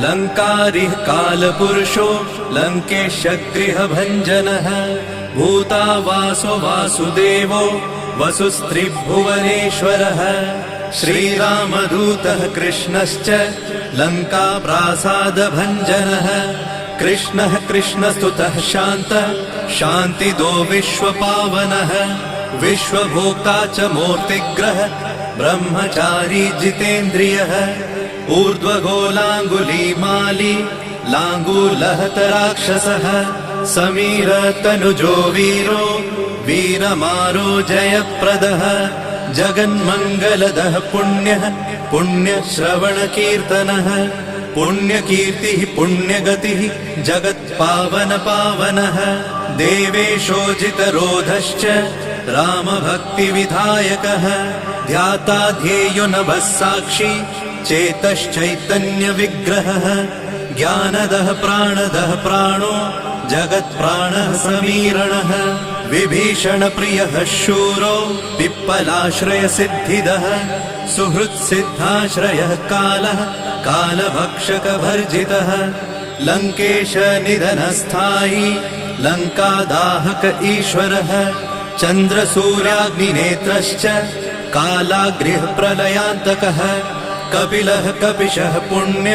लङ्कारिः कालपुरुषो लङ्केशगृहभञ्जनः भूतावासो वासुदेवो वसुस्त्रिभुवनेश्वरः श्रीरामदूतः कृष्णश्च लङ्काप्रासादभञ्जनः कृष्णः कृष्णस्तुतः शान्तः शान्तिदो विश्वपावनः विश्वभोक्ता च मूर्तिग्रह ब्रह्मचारी जितेन्द्रियः ऊर्ध्वगोलाङ्गुलीमाली लाङ्गूलहतराक्षसः समीरतनुजो वीरो वीरमारो जयप्रदः जगन्मङ्गलदः पुण्यः पुण्यश्रवणकीर्तनः पुण्यकीर्तिः पुण्यगतिः जगत्पावनपावनः देवेशोजितरोधश्च रामभक्तिविधायकः ध्याता ध्येयो नभः साक्षी चेतश्चैतन्यविग्रहः ज्ञानदः प्राणदः प्राणो जगत्प्राणः समीरणः विभीषणप्रियः शूरो पिप्पलाश्रयसिद्धिदः सुहृत्सिद्धाश्रयः कालः कालभक्षकभर्जितः लङ्केशनिधनस्थायी लङ्कादाहक ईश्वरः चन्द्रसूर्याग्निनेत्रश्च कालाग्निः प्रलयान्तकः कपिलः कपिशः पुण्य